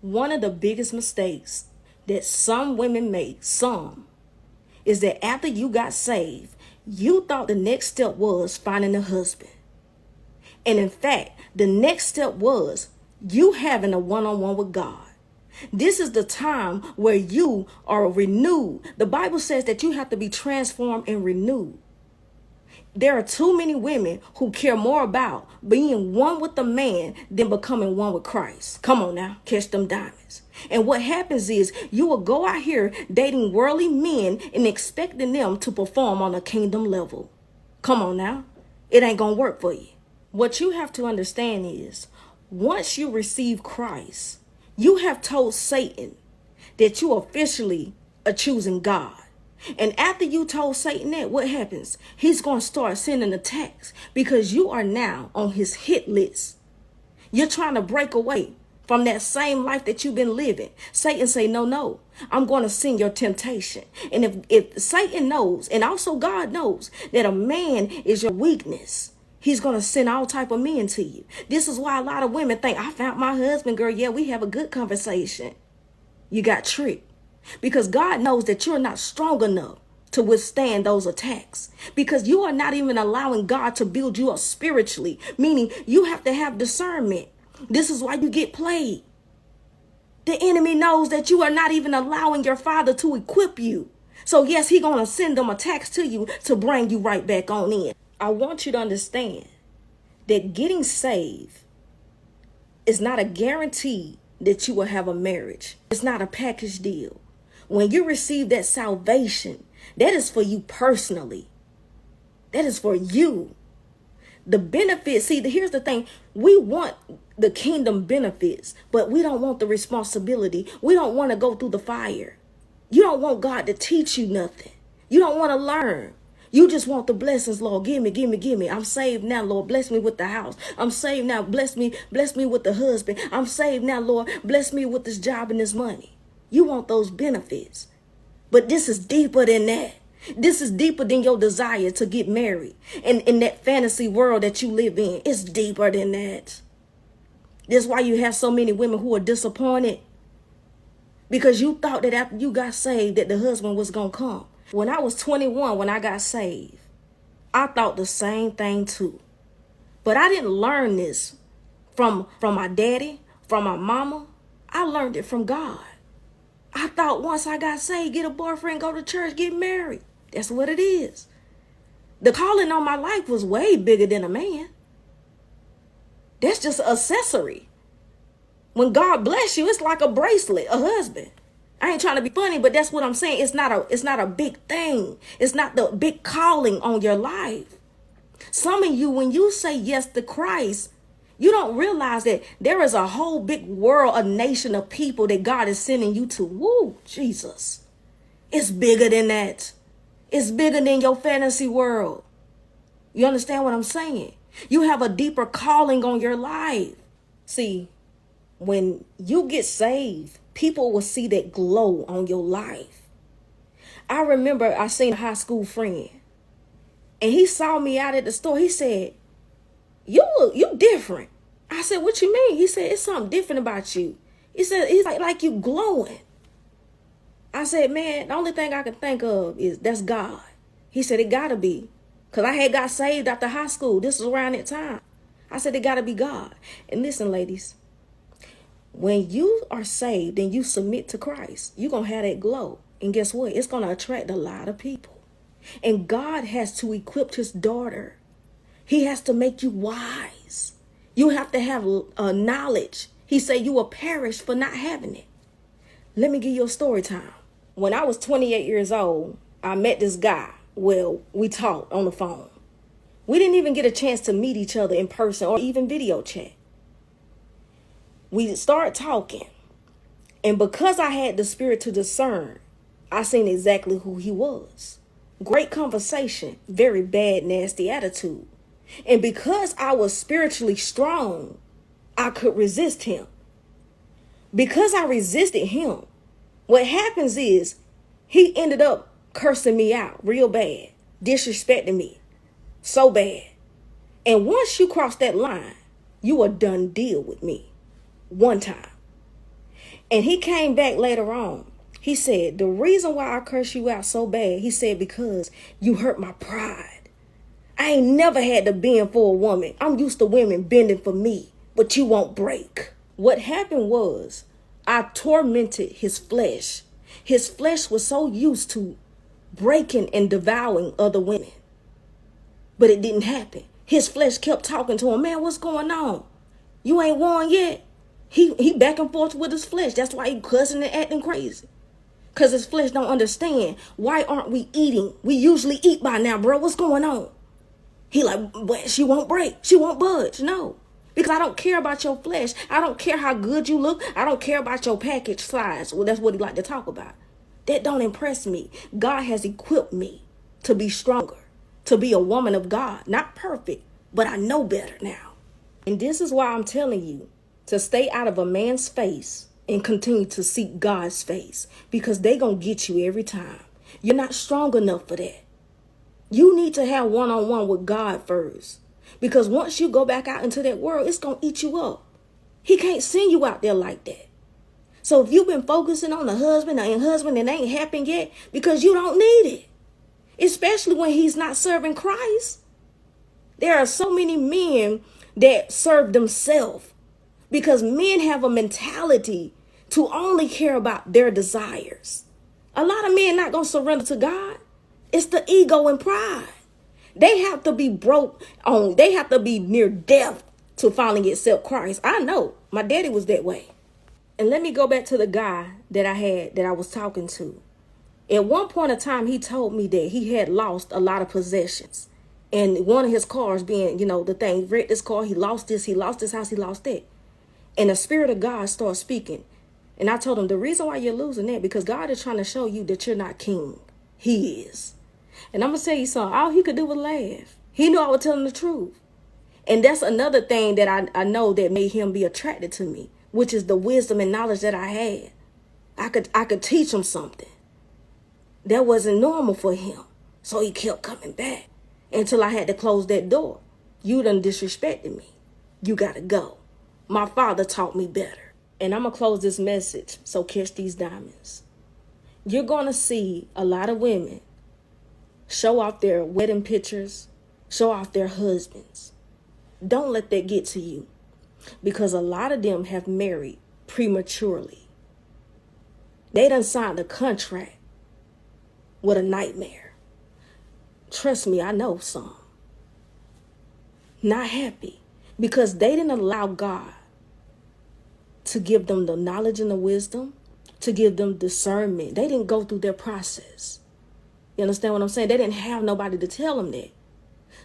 One of the biggest mistakes that some women make, is that after you got saved, you thought the next step was finding a husband. And in fact, the next step was you having a one-on-one with God. This is the time where you are renewed. The Bible says that you have to be transformed and renewed. There are too many women who care more about being one with the man than becoming one with Christ. Come on now, catch them diamonds. And what happens is you will go out here dating worldly men and expecting them to perform on a kingdom level. Come on now, it ain't gonna work for you. What you have to understand is once you receive Christ, you have told Satan that you officially are choosing God. And after you told Satan that, what happens? He's going to start sending attacks because you are now on his hit list. You're trying to break away from that same life that you've been living. Satan say, no, I'm going to send your temptation. And if Satan knows, and also God knows, that a man is your weakness, he's going to send all type of men to you. This is why a lot of women think, I found my husband, girl. Yeah, we have a good conversation. You got tricked. Because God knows that you're not strong enough to withstand those attacks. Because you are not even allowing God to build you up spiritually. Meaning you have to have discernment. This is why you get played. The enemy knows that you are not even allowing your father to equip you. So yes, he's going to send them attacks to you to bring you right back on in. I want you to understand that getting saved is not a guarantee that you will have a marriage. It's not a package deal. When you receive that salvation, that is for you personally. That is for you. The benefits, here's the thing. We want the kingdom benefits, but we don't want the responsibility. We don't want to go through the fire. You don't want God to teach you nothing. You don't want to learn. You just want the blessings, Lord. Give me. I'm saved now, Lord. Bless me with the house. I'm saved now. Bless me with the husband. I'm saved now, Lord. Bless me with this job and this money. You want those benefits. But this is deeper than that. This is deeper than your desire to get married. And in that fantasy world that you live in, it's deeper than that. That's why you have so many women who are disappointed. Because you thought that after you got saved that the husband was going to come. When I was 21, when I got saved, I thought the same thing too. But I didn't learn this from my daddy, from my mama. I learned it from God. I thought once I got saved, get a boyfriend, go to church, get married. That's what it is. The calling on my life was way bigger than a man. That's just an accessory. When God bless you, it's like a bracelet, a husband. I ain't trying to be funny, but that's what I'm saying. It's not a big thing. It's not the big calling on your life. Some of you, when you say yes to Christ, you don't realize that there is a whole big world, a nation of people that God is sending you to. Woo, Jesus. It's bigger than that. It's bigger than your fantasy world. You understand what I'm saying? You have a deeper calling on your life. See, when you get saved, people will see that glow on your life. I remember I seen a high school friend, and he saw me out at the store. He said, you different. I said, what you mean? He said, it's something different about you. He said, he's like you glowing. I said, man, the only thing I can think of is that's God. He said, it gotta be. Because I had got saved after high school. This was around that time. I said, it gotta be God. And listen, ladies, when you are saved and you submit to Christ, you're going to have that glow. And guess what? It's going to attract a lot of people. And God has to equip his daughter. He has to make you wise. You have to have knowledge. He said you will perish for not having it. Let me give you a story time. When I was 28 years old, I met this guy. Well, we talked on the phone. We didn't even get a chance to meet each other in person or even video chat. We started talking. And because I had the spirit to discern, I seen exactly who he was. Great conversation, very bad, nasty attitude. And because I was spiritually strong, I could resist him. Because I resisted him, what happens is he ended up cursing me out real bad, disrespecting me so bad. And once you cross that line, you are done deal with me one time. And he came back later on. He said, the reason why I cursed you out so bad, he said, because you hurt my pride. I ain't never had to bend for a woman. I'm used to women bending for me, but you won't break. What happened was I tormented his flesh. His flesh was so used to breaking and devouring other women. But it didn't happen. His flesh kept talking to him, man, what's going on? You ain't won yet. He back and forth with his flesh. That's why he cussing and acting crazy. Because his flesh don't understand. Why aren't we eating? We usually eat by now, bro. What's going on? He like, but she won't break. She won't budge. No. Because I don't care about your flesh. I don't care how good you look. I don't care about your package size. Well, that's what he like to talk about. That don't impress me. God has equipped me to be stronger, to be a woman of God. Not perfect, but I know better now. And this is why I'm telling you to stay out of a man's face and continue to seek God's face, because they gonna get you every time. You're not strong enough for that. You need to have one-on-one with God first, because once you go back out into that world, it's gonna eat you up. He can't send you out there like that. So if you've been focusing on the husband and it ain't happened yet, because you don't need it, especially when he's not serving Christ. There are so many men that serve themselves, because men have a mentality to only care about their desires. A lot of men not going to surrender to God. It's the ego and pride. They have to be broke on. They have to be near death to finally accept Christ. I know my daddy was that way. And let me go back to the guy that I was talking to. At one point in time, he told me that he had lost a lot of possessions. And one of his cars being, the thing, wrecked this car, he lost this house, he lost that. And the Spirit of God started speaking. And I told him, the reason why you're losing that, because God is trying to show you that you're not king. He is. And I'm going to tell you something. All he could do was laugh. He knew I was telling the truth. And that's another thing that I know that made him be attracted to me, which is the wisdom and knowledge that I had. I could teach him something. That wasn't normal for him. So he kept coming back until I had to close that door. You done disrespected me. You got to go. My father taught me better. And I'm going to close this message, so catch these diamonds. You're going to see a lot of women show off their wedding pictures, show off their husbands. Don't let that get to you, because a lot of them have married prematurely. They done signed a contract with a nightmare. Trust me, I know some. Not happy because they didn't allow God to give them the knowledge and the wisdom, to give them discernment. They didn't go through their process. You understand what I'm saying? They didn't have nobody to tell them that.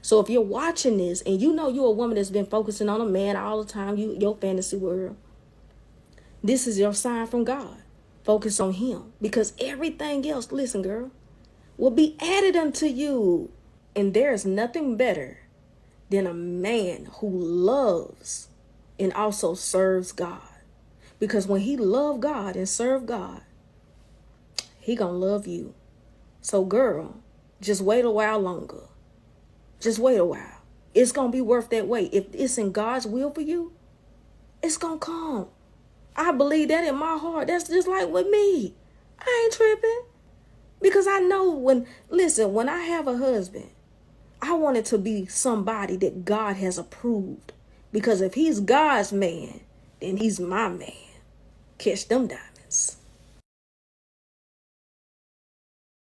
So if you're watching this and you know you're a woman that's been focusing on a man all the time, your fantasy world, this is your sign from God. Focus on him, because everything else, listen, girl, will be added unto you. And there is nothing better than a man who loves and also serves God. Because when he love God and serve God, he gonna love you. So girl, just wait a while longer. Just wait a while. It's gonna be worth that wait. If it's in God's will for you, it's gonna come. I believe that in my heart. That's just like with me. I ain't tripping. Because I know when I have a husband, I want it to be somebody that God has approved. Because if he's God's man, then he's my man. Catch them diamonds.